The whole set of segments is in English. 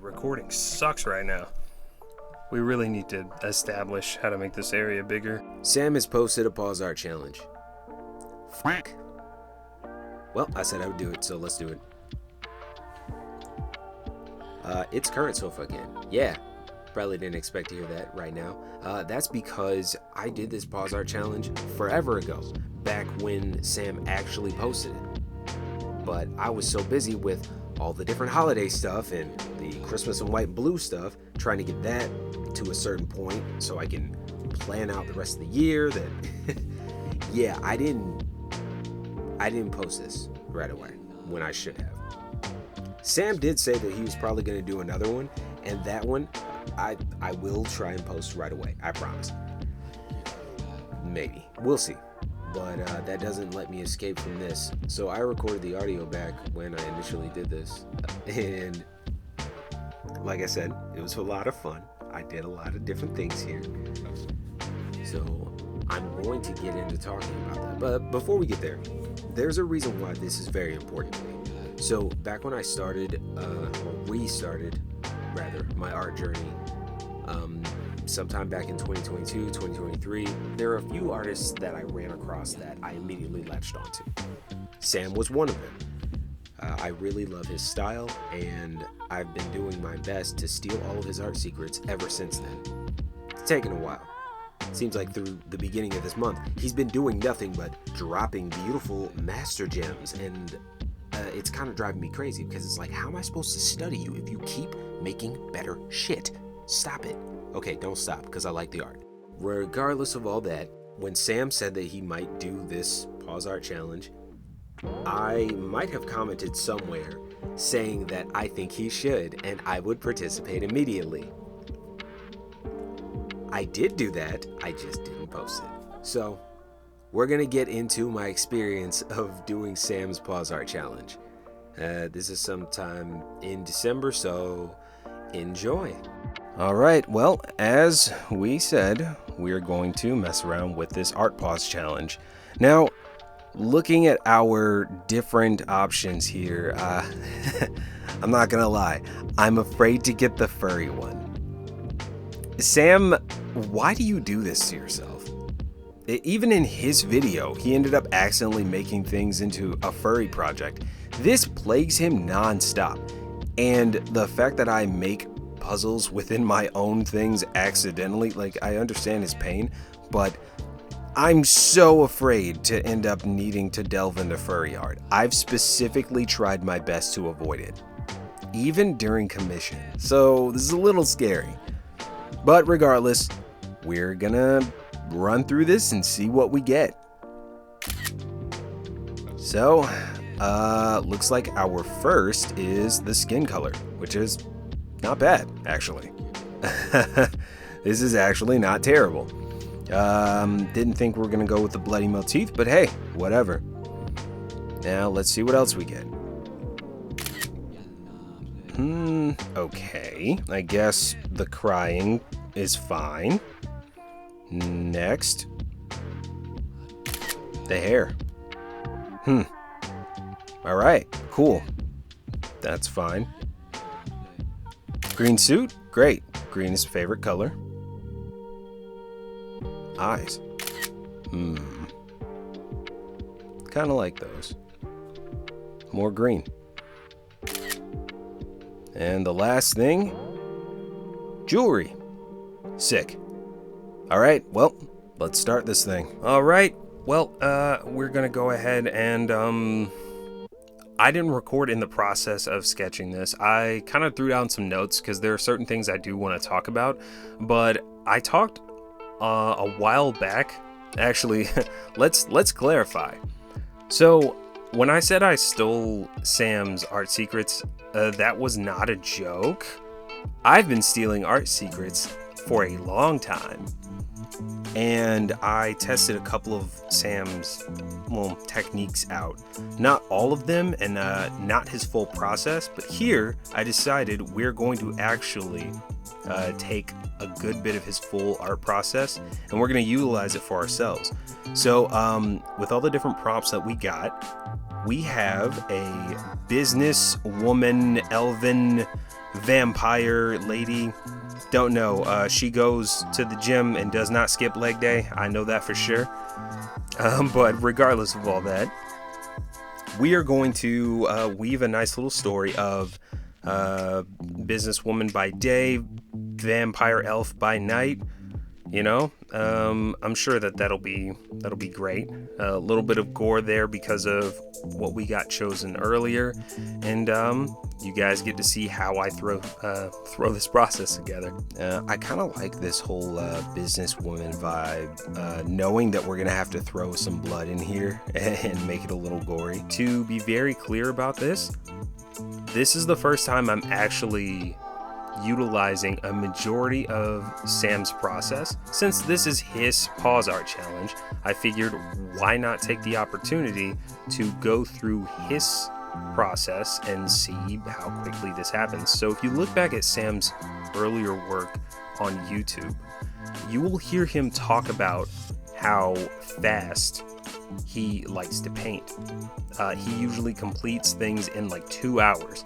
Recording sucks right now. We really need to establish how to make this area bigger. Sam has posted a pause art challenge. Fuck. Well, I said I would do it, so let's do it. It's current sofa again. Yeah, probably didn't expect to hear that right now. That's because I did this pause art challenge forever ago, back when Sam actually posted it. But I was so busy with all the different holiday stuff and the Christmas and white and blue stuff, trying to get that to a certain point so I can plan out the rest of the year that yeah, I didn't post this right away when I should have. Sam did say that he was probably going to do another one, and that one I will try and post right away. I promise. Maybe. We'll see. But that doesn't let me escape from this. So I recorded the audio back when I initially did this. And like I said, it was a lot of fun. I did a lot of different things here. So I'm going to get into talking about that. But before we get there, there's a reason why this is very important to me. So back when I started, or restarted, rather, my art journey, sometime back in 2022, 2023, there are a few artists that I ran across that I immediately latched onto. Sam was one of them. I really love his style, and I've been doing my best to steal all of his art secrets ever since then. It's taken a while. Seems like through the beginning of this month, he's been doing nothing but dropping beautiful master gems, and it's kind of driving me crazy because it's like, how am I supposed to study you if you keep making better shit? Stop it. Okay, don't stop, because I like the art. Regardless of all that, when Sam said that he might do this pause art challenge, I might have commented somewhere saying that I think he should, and I would participate immediately. I did do that, I just didn't post it. So, we're going to get into my experience of doing Sam's pause art challenge. This is sometime in December, so enjoy. All right, well, as we said, we're going to mess around with this art pause challenge. Now, looking at our different options here, I'm not gonna lie, I'm afraid to get the furry one. Sam, why do you do this to yourself? Even in his video, he ended up accidentally making things into a furry project. This plagues him non-stop. And the fact that I make puzzles within my own things accidentally, like, I understand his pain, but I'm so afraid to end up needing to delve into furry art. I've specifically tried my best to avoid it, even during commission. So this is a little scary. But regardless, we're gonna run through this and see what we get. So, looks like our first is the skin color, which is not bad, actually. This is actually not terrible. Didn't think we were gonna go with the bloody motif, but hey, whatever. Now, let's see what else we get. Okay. I guess the crying is fine. Next. The hair. Alright, cool. That's fine. Green suit? Great. Green is favorite color. Eyes. Kinda like those. More green. And the last thing, jewelry. Sick. Alright, well, let's start this thing. Alright, well, we're gonna go ahead and, I didn't record in the process of sketching this. I kind of threw down some notes because there are certain things I do want to talk about, but I talked a while back. Actually, let's clarify. So when I said I stole Sam's art secrets, that was not a joke. I've been stealing art secrets for a long time. And I tested a couple of Sam's, techniques out. Not all of them, and not his full process, but here I decided we're going to actually take a good bit of his full art process, and we're going to utilize it for ourselves. So with all the different prompts that we got, we have a business woman, elven vampire lady. Don't know. She goes to the gym and does not skip leg day. I know that for sure. But regardless of all that, we are going to weave a nice little story of businesswoman by day, vampire elf by night. You know, I'm sure that'll be great. A little bit of gore there because of what we got chosen earlier, and you guys get to see how I throw this process together. I kind of like this whole businesswoman vibe, knowing that we're gonna have to throw some blood in here and make it a little gory. To be very clear about this is the first time I'm actually utilizing a majority of Sam's process. Since this is his pause art challenge, I figured why not take the opportunity to go through his process and see how quickly this happens. So if you look back at Sam's earlier work on YouTube, you will hear him talk about how fast he likes to paint. He usually completes things in like 2 hours.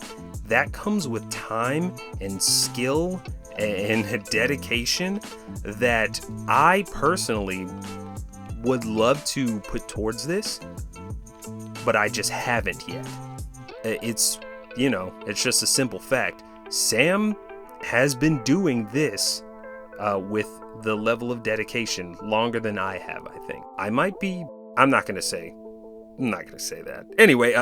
That comes with time and skill and dedication that I personally would love to put towards this, but I just haven't yet. It's just a simple fact. Sam has been doing this with the level of dedication longer than I have, I think. I'm not gonna say that. Anyway,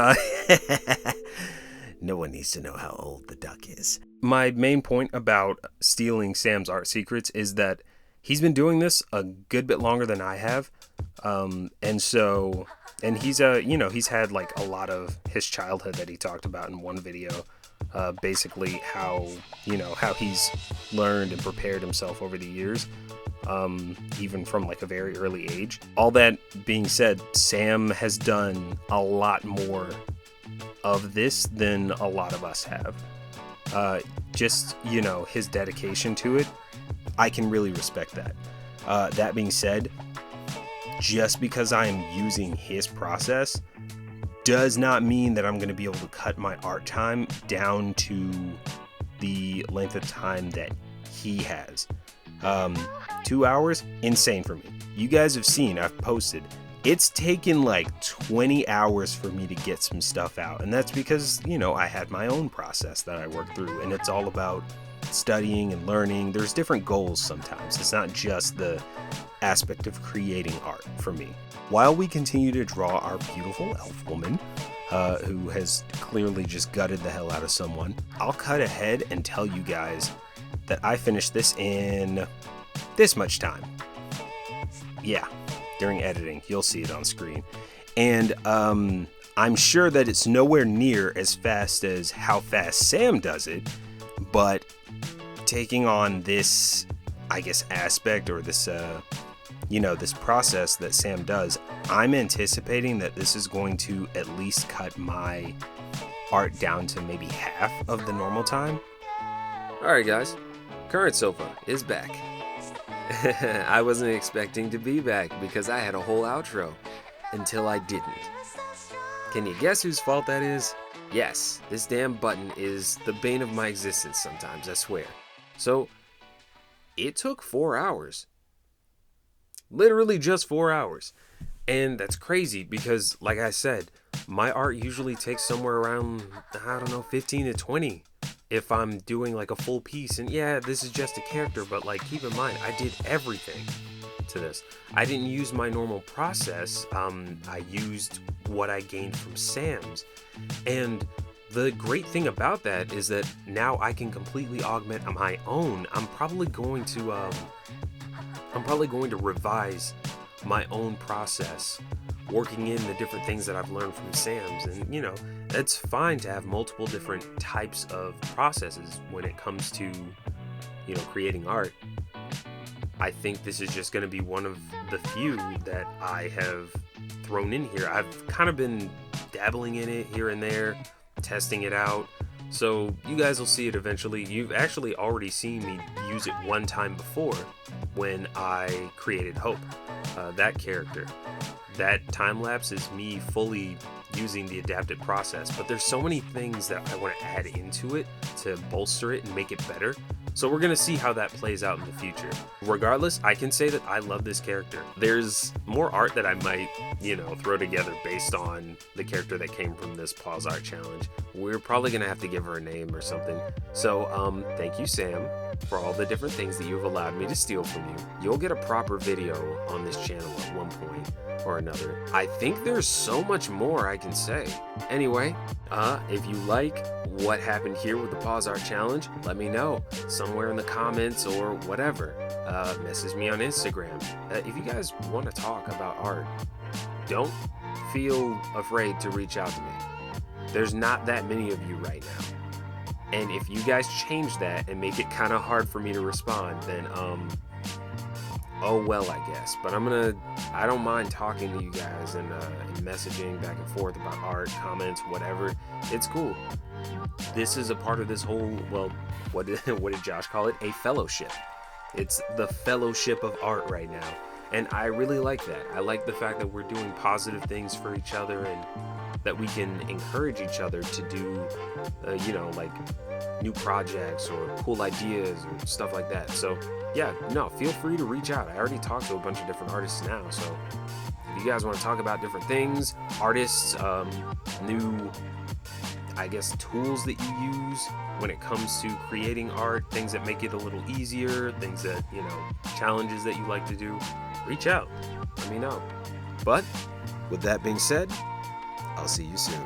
no one needs to know how old the duck is. My main point about stealing Sam's art secrets is that he's been doing this a good bit longer than I have. And he's he's had like a lot of his childhood that he talked about in one video. Basically how he's learned and prepared himself over the years. Even from like a very early age. All that being said, Sam has done a lot more of this than a lot of us have. His dedication to it, I can really respect that. That being said, just because I am using his process does not mean that I'm going to be able to cut my art time down to the length of time that he has. 2 hours, insane for me. You guys have seen, I've posted, it's taken like 20 hours for me to get some stuff out. And that's because, I had my own process that I worked through, and it's all about studying and learning. There's different goals sometimes. It's not just the aspect of creating art for me. While we continue to draw our beautiful elf woman, who has clearly just gutted the hell out of someone, I'll cut ahead and tell you guys that I finished this in this much time. Yeah, during editing, you'll see it on screen. And I'm sure that it's nowhere near as fast as how fast Sam does it, but taking on this, I guess, aspect or this, this process that Sam does, I'm anticipating that this is going to at least cut my art down to maybe half of the normal time. Alright guys, Current Sofa is back. I wasn't expecting to be back because I had a whole outro until I didn't. Can you guess whose fault that is? Yes, this damn button is the bane of my existence sometimes, I swear. So, it took 4 hours. Literally just 4 hours. And that's crazy because, like I said, my art usually takes somewhere around, 15 to 20 if I'm doing like a full piece. And yeah, this is just a character, but like keep in mind, I did everything to this. I didn't use my normal process. I used what I gained from Sam's. And the great thing about that is that now I can completely augment my own. I'm probably going to revise my own process, working in the different things that I've learned from Sam's. And it's fine to have multiple different types of processes when it comes to creating art. I think this is just going to be one of the few that I have thrown in here. I've kind of been dabbling in it here and there, testing it out, so you guys will see it eventually. You've actually already seen me use it one time before when I created Hope, that character. That time lapse is me fully using the adapted process, but there's so many things that I want to add into it to bolster it and make it better. So we're gonna see how that plays out in the future. Regardless, I can say that I love this character. There's more art that I might, throw together based on the character that came from this Pause Art Challenge. We're probably gonna have to give her a name or something. So thank you, Sam, for all the different things that you've allowed me to steal from you. You'll get a proper video on this channel at one point or another. I think there's so much more I can say. Anyway, if you like what happened here with the Pause Art Challenge, let me know somewhere in the comments or whatever. Message me on Instagram. If you guys want to talk about art, don't feel afraid to reach out to me. There's not that many of you right now. And if you guys change that and make it kind of hard for me to respond, then oh well, I guess. But I don't mind talking to you guys and messaging back and forth about art, comments, whatever. It's cool. This is a part of this whole, well, what did Josh call it? A fellowship. It's the fellowship of art right now. And I really like that. I like the fact that we're doing positive things for each other and that we can encourage each other to do, like new projects or cool ideas or stuff like that. So yeah, no, feel free to reach out. I already talked to a bunch of different artists now. So if you guys want to talk about different things, artists, new, I guess, tools that you use when it comes to creating art, things that make it a little easier, things that, challenges that you like to do, reach out. Let me know. But with that being said, I'll see you soon.